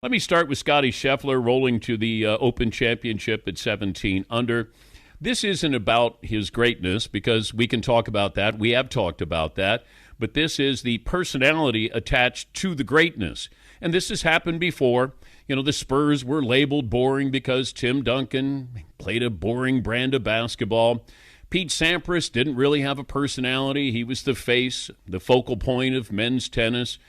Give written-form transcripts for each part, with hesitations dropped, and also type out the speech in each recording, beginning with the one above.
Let me start with Scottie Scheffler rolling to the Open Championship at 17 under. This isn't about his greatness because we can talk about that. We have talked about that. But this is the personality attached to the greatness. And this has happened before. You know, the Spurs were labeled boring because Tim Duncan played a boring brand of basketball. Pete Sampras didn't really have a personality. He was the face, the focal point of men's tennis.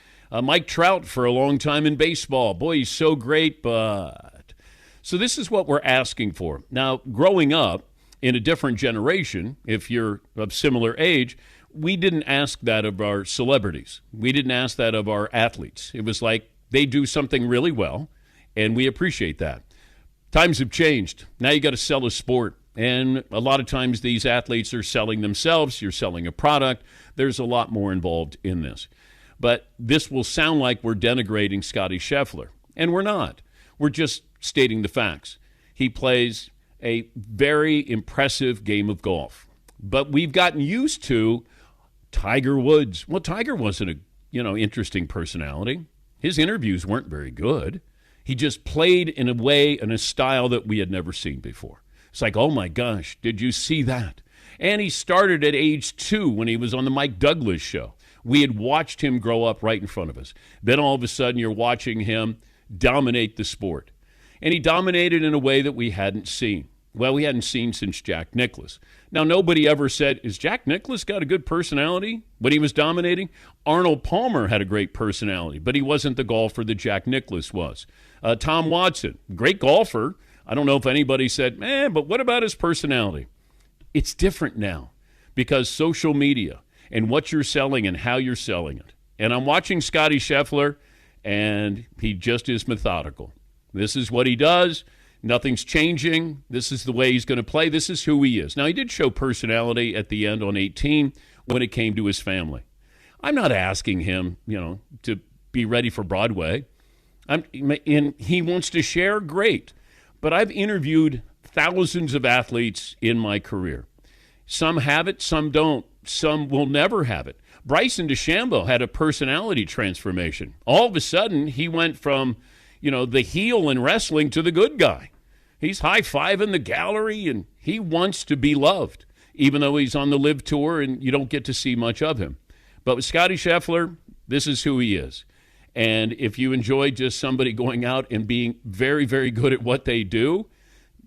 Mike Trout for a long time in baseball. Boy, he's so great, but... So this is what we're asking for. Now, growing up in a different generation, if you're of similar age, we didn't ask that of our celebrities. We didn't ask that of our athletes. It was like they do something really well, and we appreciate that. Times have changed. Now you got to sell a sport. And a lot of times these athletes are selling themselves. You're selling a product. There's a lot more involved in this. But this will sound like we're denigrating Scottie Scheffler. And we're not. We're just stating the facts. He plays a very impressive game of golf. But we've gotten used to Tiger Woods. Well, Tiger wasn't a, interesting personality. His interviews weren't very good. He just played in a way, in a style that we had never seen before. It's like, oh my gosh, did you see that? And he started at age 2 when he was on the Mike Douglas show. We had watched him grow up right in front of us. Then all of a sudden you're watching him dominate the sport. And he dominated in a way that we hadn't seen. Well, we hadn't seen since Jack Nicklaus. Now, nobody ever said, is Jack Nicklaus got a good personality when he was dominating? Arnold Palmer had a great personality, but he wasn't the golfer that Jack Nicklaus was. Tom Watson, great golfer. I don't know if anybody said, but what about his personality? It's different now because social media and what you're selling and how you're selling it. And I'm watching Scottie Scheffler, and he just is methodical. This is what he does. Nothing's changing. This is the way he's going to play. This is who he is. Now, he did show personality at the end on 18 when it came to his family. I'm not asking him, to be ready for Broadway. And he wants to share, great. But I've interviewed thousands of athletes in my career. Some have it, some don't. Some will never have it. Bryson DeChambeau had a personality transformation. All of a sudden, he went from, the heel in wrestling to the good guy. He's high-fiving the gallery, and he wants to be loved, even though he's on the LIV Tour and you don't get to see much of him. But with Scottie Scheffler, this is who he is. And if you enjoy just somebody going out and being very, very good at what they do,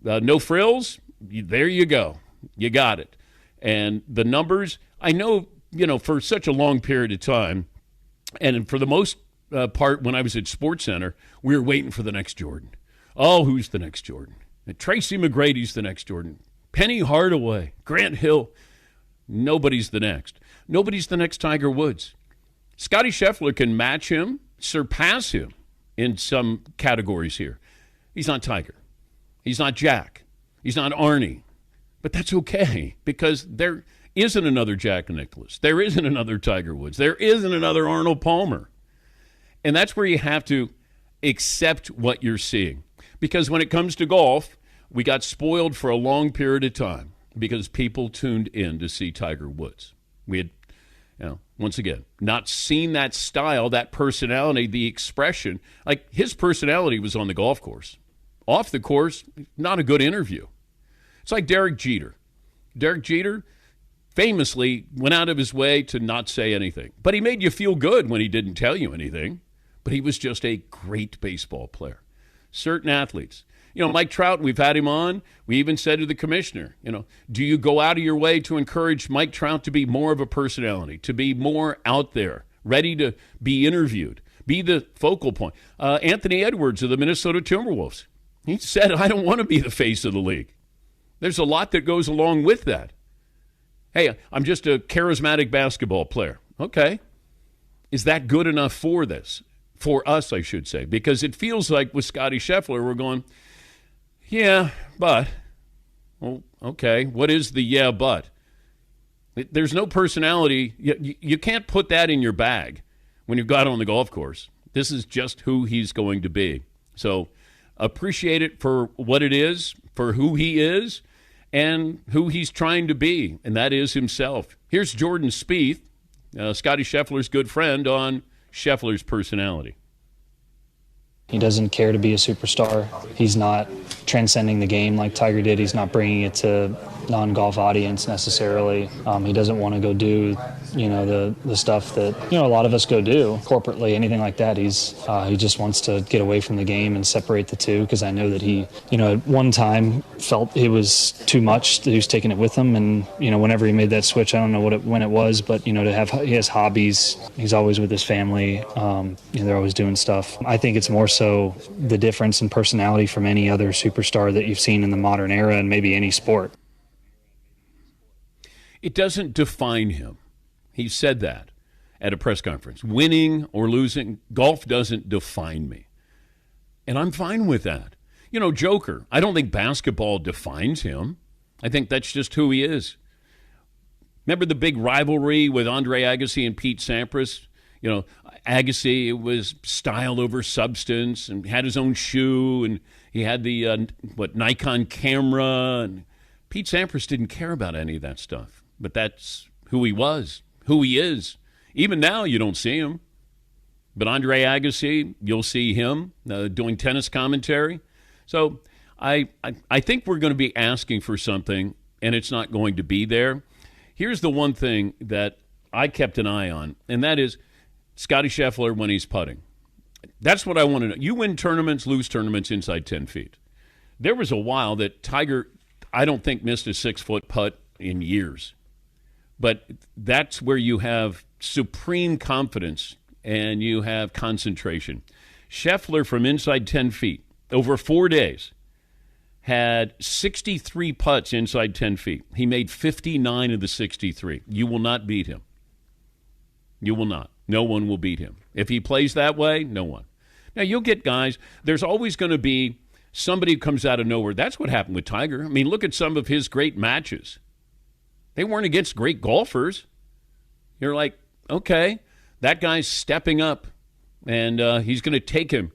no frills, there you go. You got it. And the numbers, I know, for such a long period of time, and for the most part when I was at SportsCenter, we were waiting for the next Jordan. Oh, who's the next Jordan? Tracy McGrady's the next Jordan. Penny Hardaway, Grant Hill. Nobody's the next. Nobody's the next Tiger Woods. Scottie Scheffler can match him, surpass him in some categories here. He's not Tiger. He's not Jack. He's not Arnie. But that's okay because there isn't another Jack Nicklaus. There isn't another Tiger Woods. There isn't another Arnold Palmer. And that's where you have to accept what you're seeing. Because when it comes to golf, we got spoiled for a long period of time because people tuned in to see Tiger Woods. We had, once again, not seen that style, that personality, the expression. Like his personality was on the golf course. Off the course, not a good interview. It's like Derek Jeter. Derek Jeter famously went out of his way to not say anything. But he made you feel good when he didn't tell you anything. But he was just a great baseball player. Certain athletes. Mike Trout, we've had him on. We even said to the commissioner, do you go out of your way to encourage Mike Trout to be more of a personality, to be more out there, ready to be interviewed, be the focal point? Anthony Edwards of the Minnesota Timberwolves, he said, I don't want to be the face of the league. There's a lot that goes along with that. Hey, I'm just a charismatic basketball player. Okay. Is that good enough for this? For us, I should say. Because it feels like with Scottie Scheffler, we're going, yeah, but. Well, okay. What is the yeah, but? There's no personality. You can't put that in your bag when you've got on the golf course. This is just who he's going to be. So appreciate it for what it is, for who he is, and who he's trying to be, and that is himself. Here's Jordan Spieth, Scottie Scheffler's good friend, on Scheffler's personality. He doesn't care to be a superstar. He's not transcending the game like Tiger did. He's not bringing it to non-golf audience necessarily. He doesn't want to go do, the stuff that, a lot of us go do corporately, anything like that. He just wants to get away from the game and separate the two, because I know that he, at one time felt it was too much, that he was taking it with him. And, whenever he made that switch, I don't know when it was, but, he has hobbies. He's always with his family. They're always doing stuff. I think it's more so the difference in personality from any other superstar that you've seen in the modern era and maybe any sport. It doesn't define him. He said that at a press conference. Winning or losing, golf doesn't define me. And I'm fine with that. Joker, I don't think basketball defines him. I think that's just who he is. Remember the big rivalry with Andre Agassi and Pete Sampras? Agassi was style over substance and had his own shoe, and he had the, Nikon camera. And Pete Sampras didn't care about any of that stuff. But that's who he was, who he is. Even now, you don't see him. But Andre Agassi, you'll see him doing tennis commentary. So I think we're going to be asking for something, and it's not going to be there. Here's the one thing that I kept an eye on, and that is Scottie Scheffler when he's putting. That's what I want to know. You win tournaments, lose tournaments inside 10 feet. There was a while that Tiger, I don't think, missed a 6-foot putt in years. But that's where you have supreme confidence and you have concentration. Scheffler from inside 10 feet, over 4 days, had 63 putts inside 10 feet. He made 59 of the 63. You will not beat him. You will not. No one will beat him. If he plays that way, no one. Now, you'll get guys. There's always going to be somebody who comes out of nowhere. That's what happened with Tiger. I mean, look at some of his great matches. They weren't against great golfers. You're like, okay, that guy's stepping up, and he's going to take him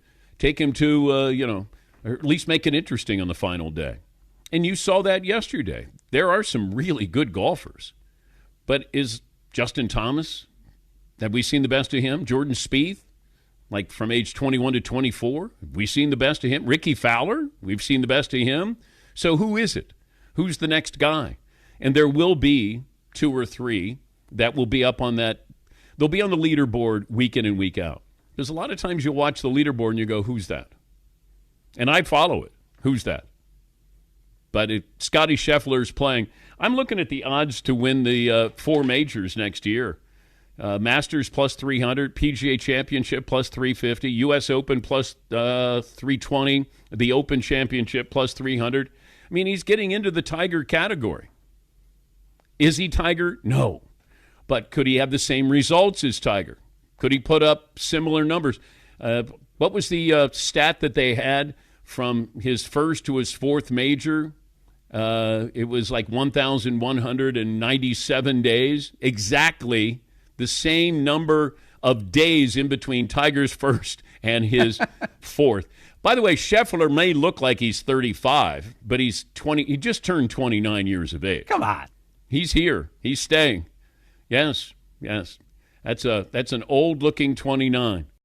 to, or at least make it interesting on the final day. And you saw that yesterday. There are some really good golfers. But is Justin Thomas, have we seen the best of him? Jordan Spieth, like from age 21 to 24, have we seen the best of him? Ricky Fowler, we've seen the best of him. So who is it? Who's the next guy? And there will be 2 or 3 that will be up on that. They'll be on the leaderboard week in and week out. Because a lot of times you watch the leaderboard and you go, who's that? And I follow it. Who's that? But Scottie Scheffler's playing. I'm looking at the odds to win the 4 majors next year. Masters plus 300, PGA Championship plus 350, U.S. Open plus 320, the Open Championship plus 300. I mean, he's getting into the Tiger category. Is he Tiger? No. But could he have the same results as Tiger? Could he put up similar numbers? What was the stat that they had from his first to his 4th major? It was like 1,197 days. Exactly the same number of days in between Tiger's first and his 4th. By the way, Scheffler may look like he's 35, but he's 20. He just turned 29 years of age. Come on. He's here. He's staying. Yes. That's an old-looking 29.